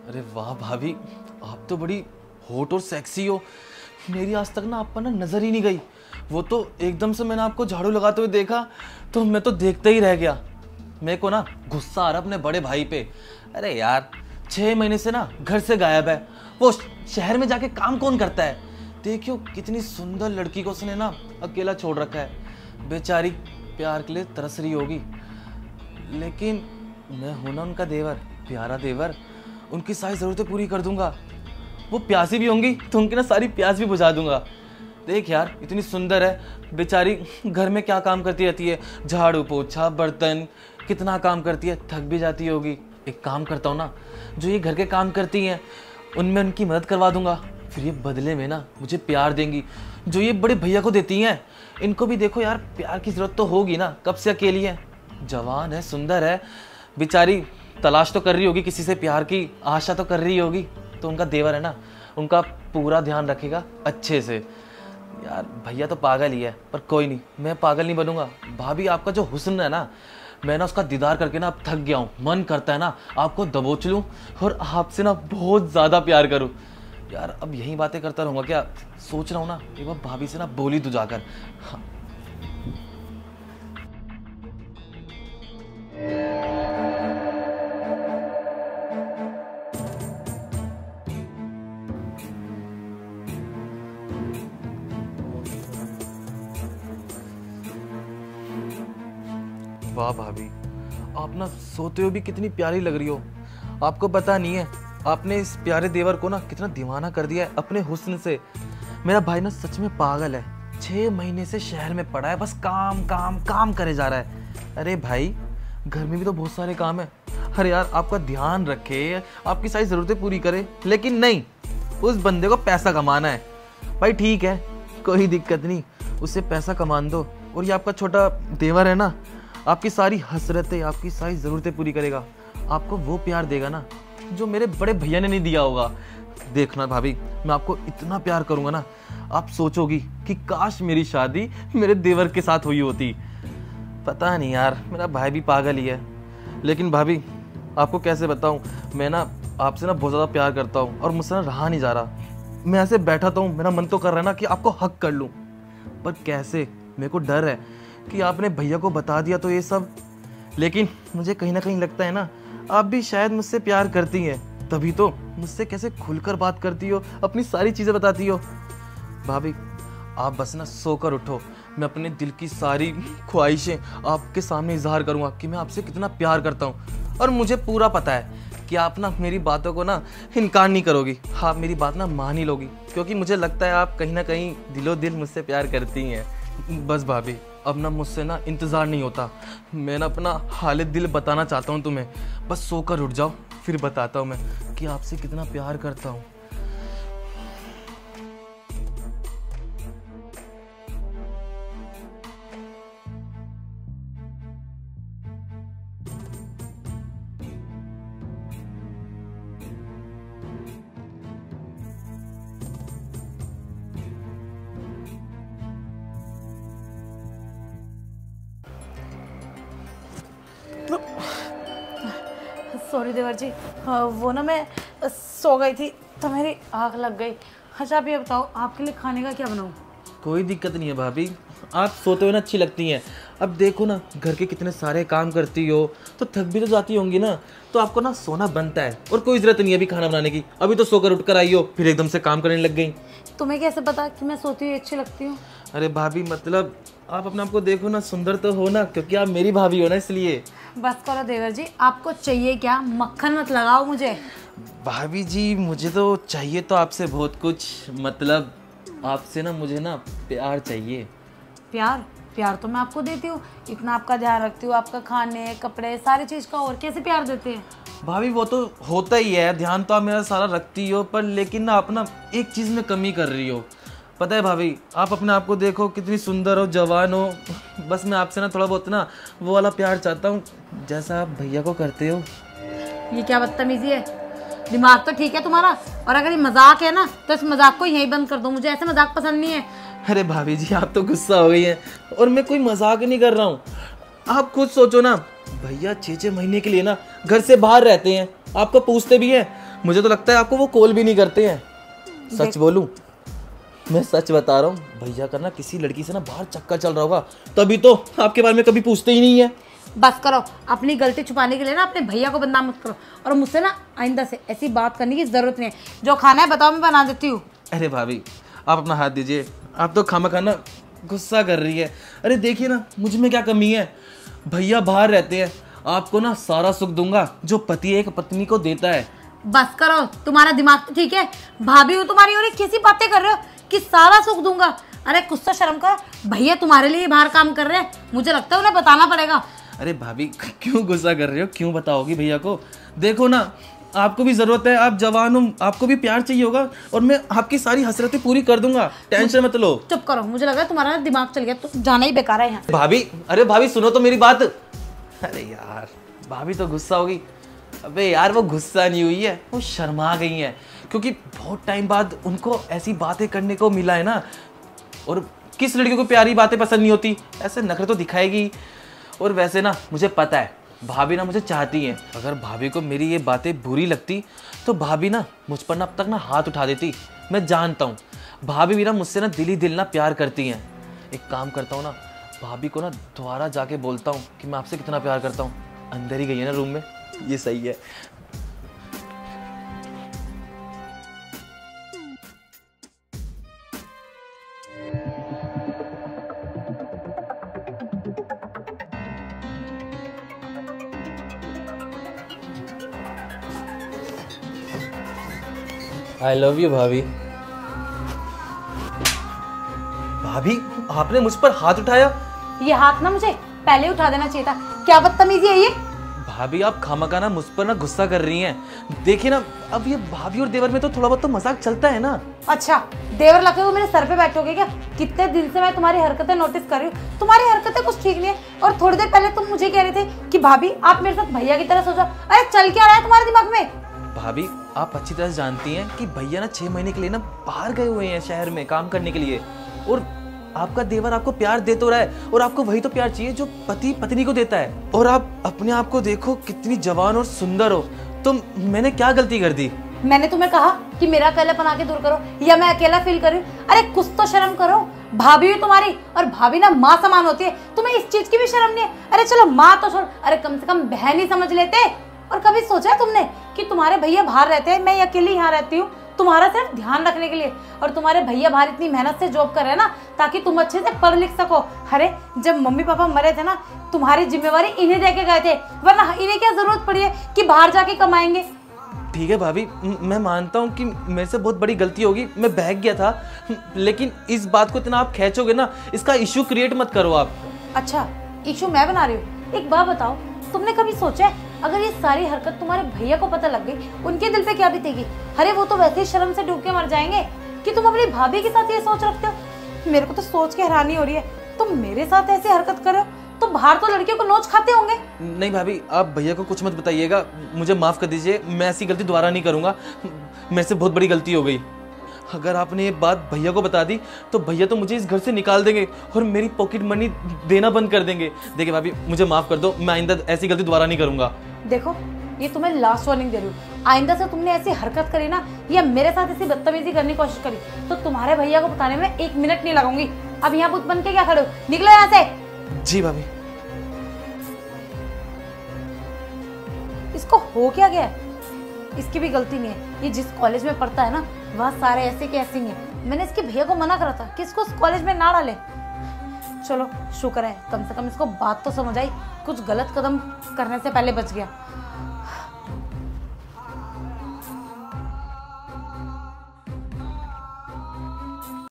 अरे वाह भाभी, आप तो बड़ी हॉट और सेक्सी हो। मेरी आज तक ना आप पर ना नजर ही नहीं गई। वो तो एकदम से मैंने आपको झाड़ू लगाते हुए देखा तो मैं तो देखते ही रह गया। मेरे को ना गुस्सा आ रहा अपने बड़े भाई पे। अरे यार 6 महीने से ना घर से गायब है। वो शहर में जाके काम कौन करता है? देखियो कितनी सुंदर लड़की को उसने ना अकेला छोड़ रखा है। बेचारी प्यार के लिए तरस रही होगी, लेकिन मैं हूं ना उनका देवर, प्यारा देवर। उनकी सारी ज़रूरतें पूरी कर दूंगा। वो प्यासी भी होंगी तो उनकी ना सारी प्यास भी बुझा दूंगा। देख यार इतनी सुंदर है, बेचारी घर में क्या काम करती रहती है, झाड़ू पोछा बर्तन, कितना काम करती है, थक भी जाती होगी। एक काम करता हूँ ना, जो ये घर के काम करती हैं उनमें उनकी मदद करवा दूंगा। फिर ये बदले में ना मुझे प्यार देंगी जो ये बड़े भैया को देती हैं। इनको भी देखो यार, प्यार की ज़रूरत तो होगी ना, कब से अकेली है। जवान है, सुंदर है, बेचारी तलाश तो कर रही होगी किसी से प्यार की, आशा तो कर रही होगी। तो उनका देवर है ना, उनका पूरा ध्यान रखेगा अच्छे से। यार भैया तो पागल ही है, पर कोई नहीं, मैं पागल नहीं बनूंगा। भाभी आपका जो हुस्न है ना, मैं ना उसका दीदार करके ना अब थक गया हूँ। मन करता है ना आपको दबोच लूँ और आपसे ना बहुत ज़्यादा प्यार करूँ। यार अब यही बातें करता रहूँगा क्या? सोच रहा हूँ ना एक बार भाभी से ना बोली तू जाकर। हाँ। वाह भाभी, आप ना सोते हुए भी कितनी प्यारी लग रही हो। आपको पता नहीं है आपने इस प्यारे देवर को ना कितना दीवाना कर दिया है अपने हुस्न से। मेरा भाई ना सच में पागल है। 6 महीने से शहर में पड़ा है, बस काम काम काम करे जा रहा है। अरे भाई घर में भी तो बहुत सारे काम है। अरे यार आपका ध्यान रखे, आपकी सारी ज़रूरतें पूरी करे, लेकिन नहीं, उस बंदे को पैसा कमाना है। भाई ठीक है, कोई दिक्कत नहीं, उससे पैसा कमान दो। और ये आपका छोटा देवर है ना, आपकी सारी हसरतें, आपकी सारी ज़रूरतें पूरी करेगा। आपको वो प्यार देगा ना जो मेरे बड़े भैया ने नहीं दिया होगा। देखना भाभी, मैं आपको इतना प्यार करूंगा ना, आप सोचोगी कि काश मेरी शादी मेरे देवर के साथ हुई होती। पता नहीं यार, मेरा भाई भी पागल ही है। लेकिन भाभी आपको कैसे बताऊं, मैं ना आपसे ना बहुत ज़्यादा प्यार करता हूं और मुझसे ना रहा नहीं जा रहा। मैं ऐसे बैठा तो हूँ, मेरा मन तो कर रहा है ना कि आपको हक कर लूँ, पर कैसे? मेरे को डर है कि आपने भैया को बता दिया तो ये सब। लेकिन मुझे कहीं ना कहीं लगता है ना आप भी शायद मुझसे प्यार करती हैं, तभी तो मुझसे कैसे खुलकर बात करती हो, अपनी सारी चीज़ें बताती हो। भाभी आप बस ना सोकर उठो, मैं अपने दिल की सारी ख्वाहिशें आपके सामने इजहार करूँगा कि मैं आपसे कितना प्यार करता हूँ। और मुझे पूरा पता है कि आप ना मेरी बातों को ना इनकार नहीं करोगी, आप मेरी बात ना मान ही लोगी, क्योंकि मुझे लगता है आप कहीं ना कहीं दिलो दिल मुझसे प्यार करती हैं। बस भाभी अब ना मुझसे ना इंतज़ार नहीं होता, मैं ना अपना हालत दिल बताना चाहता हूँ तुम्हें। बस सोकर उठ जाओ, फिर बताता हूँ मैं कि आपसे कितना प्यार करता हूँ। सॉरी देवर जी, वो ना मैं सो गई थी तो मेरी आँख लग गई। अच्छा आप ये बताओ आपके लिए खाने का क्या बनाऊँ? कोई दिक्कत नहीं है भाभी, आप सोते हुए ना अच्छी लगती हैं। अब देखो ना घर के कितने सारे काम करती हो तो थक भी तो जाती होंगी ना, तो आपको ना सोना बनता है और कोई ज़रूरत नहीं है अभी खाना बनाने की। अभी तो सोकर उठकर आई हो, फिर एकदम से काम करने लग गई। तुम्हें कैसे पता कि मैं सोती हुई अच्छी लगती हूँ? अरे भाभी मतलब आप अपने आप को देखो ना, सुंदर तो हो ना, क्योंकि आप मेरी भाभी हो ना, इसलिए। बस करो देवर जी, आपको चाहिए क्या? मक्खन मत लगाओ मुझे। भाभी जी मुझे तो चाहिए तो आपसे बहुत कुछ, मतलब आपसे ना मुझे ना प्यार चाहिए। प्यार? प्यार तो मैं आपको देती हूँ, इतना आपका ध्यान रखती हूँ, आपका खाने कपड़े सारी चीज़ का, और कैसे प्यार देते हैं? भाभी वो तो होता ही है, ध्यान तो आप मेरा सारा रखती हो, पर लेकिन ना आप ना एक चीज़ में कमी कर रही हो। पता है भाभी, आप अपने आप को देखो कितनी सुंदर हो, जवान हो, बस मैं आपसे ना थोड़ा बहुत ना वो वाला प्यार चाहता हूँ जैसा आप भैया को करते हो। ये क्या बदतमीजी है? दिमाग तो ठीक है तुम्हारा, और अगर ये मजाक है ना तो इस मजाक को यहीं बंद कर दो, मुझे ऐसे मजाक पसंद नहीं है। अरे भाभी जी आप तो गुस्सा हो गई हैं, और मैं कोई मजाक नहीं कर रहा हूँ। आप खुद सोचो ना, भैया 6-6 महीने के लिए ना घर से बाहर रहते हैं, आपको पूछते भी हैं, मुझे तो लगता है आपको वो कॉल भी नहीं करते हैं। सच बोलूं, मैं सच बता रहा हूँ, भैया का ना किसी लड़की से ना बाहर चक्कर चल रहा होगा, तभी तो आपके बारे में कभी पूछते ही नहीं है। बस करो, अपनी गलती छुपाने के लिए ना अपने भैया को बदनाम मत करो, और मुझसे ना आइंदा से ऐसी बात करने की जरूरत नहीं है। जो खाना है बताओ, मैं बना देती हूँ। अरे भाभी, आप अपना हाथ दीजिए, आप तो खामा ना गुस्सा कर रही है। अरे देखिए ना, मुझ में क्या कमी है, भैया बाहर रहते हैं, आपको ना सारा सुख दूंगा जो पति एक पत्नी को देता है। बस करो, तुम्हारा दिमाग तो ठीक है, भाभी हूँ तुम्हारी और कैसी बातें कर रहे हो कि सारा सुख दूंगा। अरे कुछ तो शर्म करो, भैया तुम्हारे लिए बाहर काम कर रहे हैं, मुझे लगता है उन्हें बताना पड़ेगा। अरे भाभी, क्यों गुस्सा कर रहे हो, क्यों बताओगी भैया को? देखो ना, आपको भी जरूरत है, आप जवान हो, आपको भी प्यार चाहिए होगा, और मैं आपकी सारी हसरतें पूरी कर दूंगा, टेंशन मत लो। चुप करो, मुझे लगा तुम्हारा दिमाग चल गया, तो जाना ही बेकार है यहाँ। भाभी, अरे भाभी सुनो तो मेरी बात। अरे यार, भाभी तो गुस्सा होगी। अबे यार, वो गुस्सा नहीं हुई है, वो शर्मा गई है, क्योंकि बहुत टाइम बाद उनको ऐसी बातें करने को मिला है ना। और किस लड़की को प्यारी बातें पसंद नहीं होती, ऐसे नखरे तो दिखाएगी। और वैसे ना मुझे पता है, भाभी ना मुझे चाहती हैं। अगर भाभी को मेरी ये बातें बुरी लगती तो भाभी ना मुझ पर ना अब तक ना हाथ उठा देती। मैं जानता हूँ भाभी भी ना मुझसे ना दिल ही दिल ना प्यार करती हैं। एक काम करता हूँ ना, भाभी को ना दोबारा जाके बोलता हूँ कि मैं आपसे कितना प्यार करता हूँ। अंदर ही गई है ना रूम में, ये सही है। आई लव यू भाभी। भाभी, आपने मुझ पर हाथ उठाया। ये हाथ ना मुझे पहले उठा देना चाहिए था, क्या बदतमीजी है ये। भाभी, आप खामखा ना मुझ पर ना गुस्सा कर रही हैं। देखिए ना, अब ये भाभी और देवर में तो थोड़ा बहुत तो मजाक चलता है ना। अच्छा, देवर लगे हुए मेरे सर पे बैठोगे क्या? कितने दिन से मैं तुम्हारी हरकतें नोटिस कर रही हूँ, तुम्हारी हरकतें कुछ ठीक नहीं है। और थोड़ी देर पहले तुम मुझे कह रहे थे कि भाभी आप मेरे साथ भैया की तरह सो जाओ। अरे चल क्या रहा है तुम्हारे दिमाग में? भाभी, आप अच्छी तरह जानती हैं कि भैया ना 6 महीने के लिए ना बाहर गए हुए हैं शहर में काम करने के लिए, और आपका देवर आपको प्यार दे तो रहा है, और आपको वही तो प्यार चाहिए जो पति पत्नी को देता है। और आप अपने आप को देखो, कितनी जवान और सुंदर हो। तो मैंने क्या गलती कर दी? मैंने तुम्हें कहा कि मेरा अकेलापन आके दूर करो, या मैं अकेला फील कर रही हूँ? अरे कुछ तो शर्म करो, भाभी भी तुम्हारी, और भाभी ना माँ समान होती है, तुम्हें इस चीज की भी शर्म नहीं है? अरे चलो माँ तो छोड़, अरे कम से कम बहन ही समझ लेते। और कभी सोचा है तुमने कि तुम्हारे भैया बाहर रहते हैं, मैं अकेली यहाँ रहती हूँ तुम्हारा सिर्फ ध्यान रखने के लिए, और तुम्हारे भैया बाहर इतनी मेहनत से जॉब कर रहे हैं ना ताकि तुम अच्छे से पढ़ लिख सको। अरे जब मम्मी पापा मरे थे ना, तुम्हारी जिम्मेवारी इन्हें देके गए थे, वरना इन्हें क्या जरूरत पड़ी है कि बाहर जाके कमाएंगे। ठीक है भाभी, मैं मानता हूँ कि मेरे से बहुत बड़ी गलती होगी, मैं बहक गया था, लेकिन इस बात को इतना आप खींचोगे ना, इसका इश्यू क्रिएट मत करो आप। अच्छा, इश्यू मैं बना रही हूँ? एक बात बताओ, तुमने कभी सोचा है अगर ये सारी हरकत तुम्हारे भैया को पता लग गई, उनके दिल पे क्या बीतेगी? अरे वो तो वैसे ही शर्म से डूब के मर जाएंगे कि तुम अपनी भाभी के साथ ये सोच रखते हो। मेरे को तो सोच के हैरानी हो रही है, तुम मेरे साथ ऐसी हरकत करो तो बाहर तो लड़कियों को नोच खाते होंगे। नहीं भाभी, आप भैया को कुछ मत बताइएगा, मुझे माफ कर दीजिए, मैं ऐसी गलती दोबारा नहीं करूंगा। मेरे से बहुत बड़ी गलती हो गई। अगर आपने ये बात भैया को बता दी तो भैया तो मुझे इस घर से निकाल देंगे और मेरी पॉकेट मनी देना बंद कर देंगे। देखिए भाभी, मुझे माफ कर दो, मैं आइंदा ऐसी गलती दोबारा नहीं करूंगा। देखो, ये तुम्हें लास्ट वार्निंग दे रही हूँ, आइंदा से तुमने ऐसी हरकत करी ना, या मेरे साथ ऐसी बदतमीजी करने की कोशिश करी, तो तुम्हारे भैया को बताने में 1 मिनट नहीं लगाऊंगी। अब यहाँ बुत बन के क्या खड़े हो, निकलो यहाँ से। जी भाभी। इसको हो क्या गया? इसकी भी गलती नहीं है, ये जिस कॉलेज में पढ़ता है ना, वहाँ सारे ऐसे के ऐसे ही हैं। मैंने इसके भैया को मना करा था कि इसको उस कॉलेज में ना डाले। चलो शुक्र है, कम से कम इसको बात तो समझ आई, कुछ गलत कदम करने से पहले बच गया।